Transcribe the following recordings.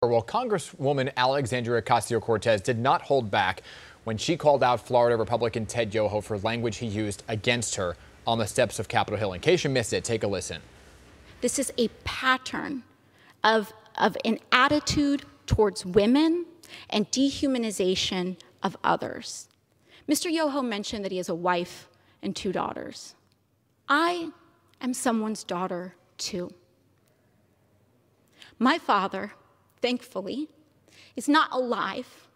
Well, Congresswoman Alexandria Ocasio-Cortez did not hold back when she called out Florida Republican Ted Yoho for language he used against her on the steps of Capitol Hill. In case you missed it, take a listen. This is a pattern of an attitude towards women and dehumanization of others. Mr. Yoho mentioned that he has a wife and 2 daughters. I am someone's daughter, too. My father, thankfully, is not alive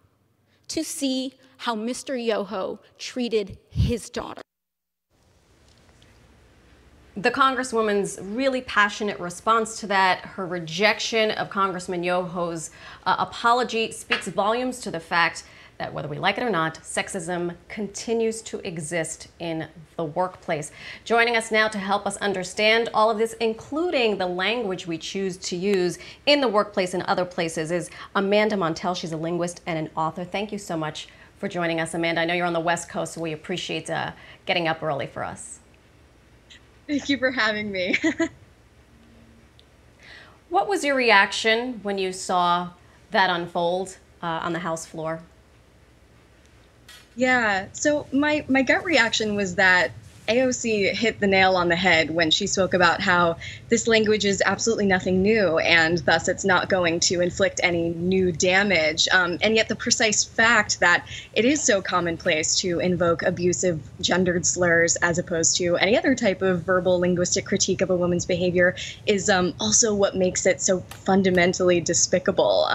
to see how Mr. Yoho treated his daughter. The Congresswoman's really passionate response to that, her rejection of Congressman Yoho's apology, speaks volumes to the fact that whether we like it or not, sexism continues to exist in the workplace. Joining us now to help us understand all of this, including the language we choose to use in the workplace and other places, is Amanda Montell. She's a linguist and an author. Thank you so much for joining us, Amanda. I know you're on the West Coast, so we appreciate getting up early for us. Thank you for having me. What was your reaction when you saw that unfold on the House floor? Yeah, so my gut reaction was that AOC hit the nail on the head when she spoke about how this language is absolutely nothing new and thus it's not going to inflict any new damage. And yet the precise fact that it is so commonplace to invoke abusive gendered slurs as opposed to any other type of verbal linguistic critique of a woman's behavior is also what makes it so fundamentally despicable.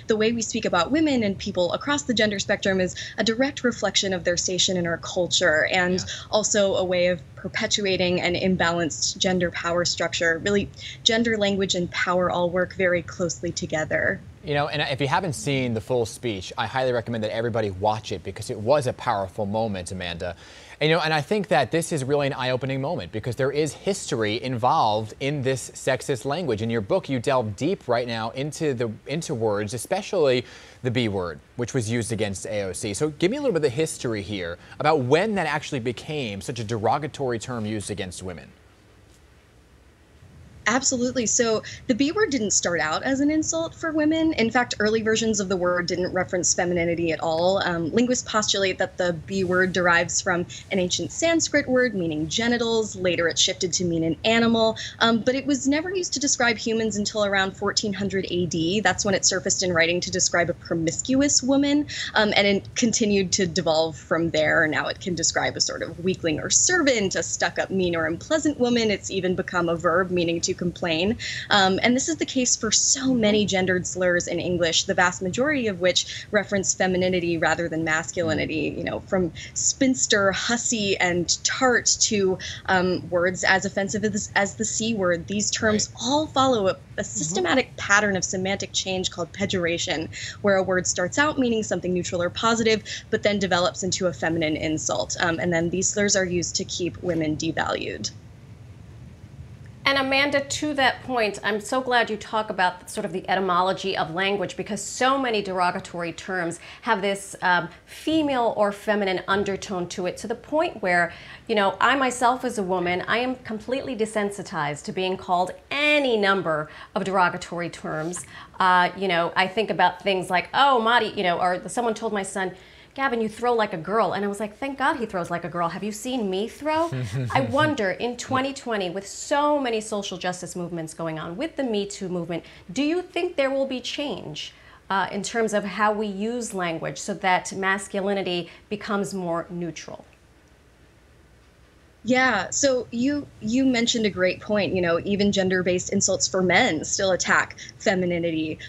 The way we speak about women and people across the gender spectrum is a direct reflection of their station in our culture and also a way of perpetuating an imbalanced gender power structure. Really, gender, language, and power all work very closely together. You know, and if you haven't seen the full speech, I highly recommend that everybody watch it because it was a powerful moment, Amanda. And, you know, and I think that this is really an eye-opening moment because there is history involved in this sexist language. In your book, you delve deep right now into words, especially the B word, which was used against AOC. So give me a little bit of the history here about when that actually became such a derogatory term used against women. Absolutely. So the B word didn't start out as an insult for women. In fact, early versions of the word didn't reference femininity at all. Linguists postulate that the B word derives from an ancient Sanskrit word meaning genitals. Later, it shifted to mean an animal. But it was never used to describe humans until around 1400 AD. That's when it surfaced in writing to describe a promiscuous woman. And it continued to devolve from there. Now it can describe a sort of weakling or servant, a stuck-up, mean, or unpleasant woman. It's even become a verb meaning to complain. And this is the case for so many gendered slurs in English, the vast majority of which reference femininity rather than masculinity, you know, from spinster, hussy, and tart to words as offensive as the C word. These terms all follow a systematic pattern of semantic change called pejoration, where a word starts out meaning something neutral or positive, but then develops into a feminine insult. And then these slurs are used to keep women devalued. And Amanda, to that point, I'm so glad you talk about sort of the etymology of language because so many derogatory terms have this female or feminine undertone to it, to the point where, you know, I myself as a woman, I am completely desensitized to being called any number of derogatory terms. You know, I think about things like, oh, Madi, you know, or someone told my son, Gavin, you throw like a girl. And I was like, thank God he throws like a girl. Have you seen me throw? I wonder, in 2020, with so many social justice movements going on, with the Me Too movement, do you think there will be change in terms of how we use language so that masculinity becomes more neutral? Yeah, so you mentioned a great point. You know, even gender-based insults for men still attack femininity.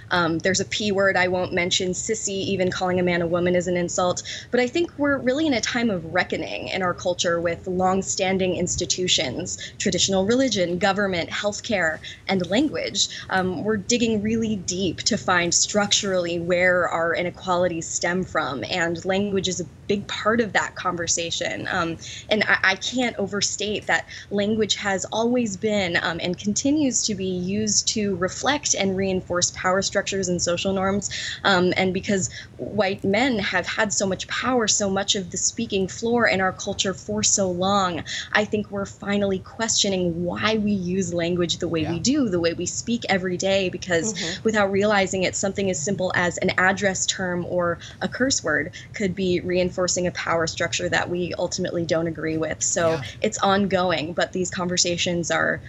There's a P word I won't mention, sissy, even calling a man a woman is an insult. But I think we're really in a time of reckoning in our culture with long-standing institutions, traditional religion, government, healthcare, and language. We're digging really deep to find structurally where our inequalities stem from, and language is a big part of that conversation. And I can't overstate that language has always been and continues to be used to reflect and reinforce power structures and social norms. And because white men have had so much power, so much of the speaking floor in our culture for so long, I think we're finally questioning why we use language the way we do, the way we speak every day, because without realizing it, something as simple as an address term or a curse word could be reinforcing a power structure that we ultimately don't agree with. So it's ongoing, but these conversations are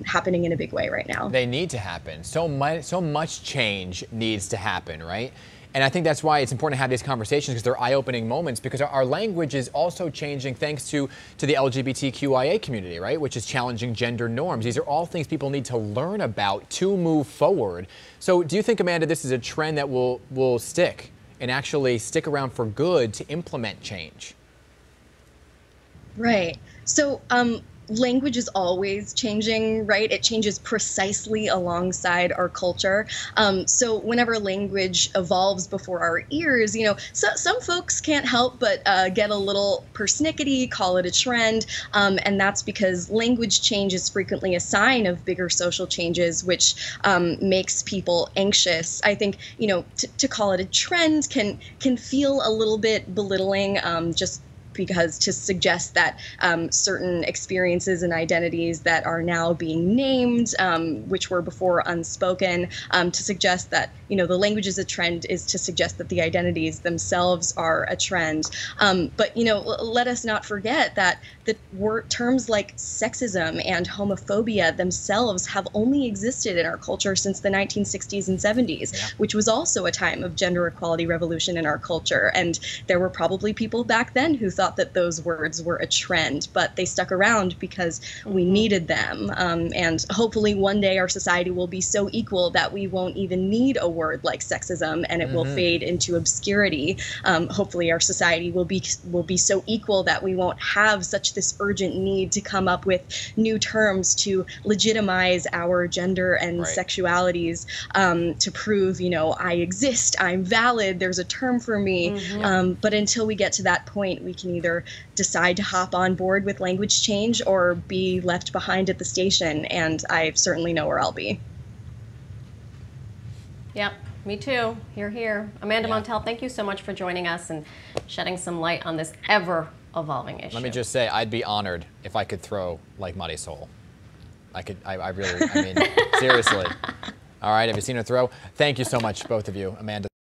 happening in a big way right now. They need to happen. So much change needs to happen, right? And I think that's why it's important to have these conversations, because they're eye-opening moments, because our language is also changing thanks to the LGBTQIA community, right? Which is challenging gender norms. These are all things people need to learn about to move forward. So do you think, Amanda, this is a trend that will stick and actually stick around for good to implement change? Right. So language is always changing, right? It changes precisely alongside our culture. So whenever language evolves before our ears, some folks can't help but get a little persnickety, call it a trend. And that's because language change is frequently a sign of bigger social changes, which makes people anxious. I think, to call it a trend can feel a little bit belittling, just because to suggest that certain experiences and identities that are now being named, which were before unspoken, to suggest that the language is a trend is to suggest that the identities themselves are a trend. But let us not forget that the terms like sexism and homophobia themselves have only existed in our culture since the 1960s and 70s, which was also a time of gender equality revolution in our culture. And there were probably people back then who thought that those words were a trend, but they stuck around because we needed them. And hopefully one day our society will be so equal that we won't even need a word like sexism, and it will fade into obscurity. Hopefully our society will be so equal that we won't have such this urgent need to come up with new terms to legitimize our gender and sexualities, to prove, I exist, I'm valid, there's a term for me. But until we get to that point, we can either decide to hop on board with language change or be left behind at the station. And I certainly know where I'll be. Yep, me too. Hear, hear. Amanda Montell, thank you so much for joining us and shedding some light on this ever-evolving issue. Let me just say, I'd be honored if I could throw like Marisol. I really, seriously. All right, have you seen her throw? Thank you so much, both of you. Amanda.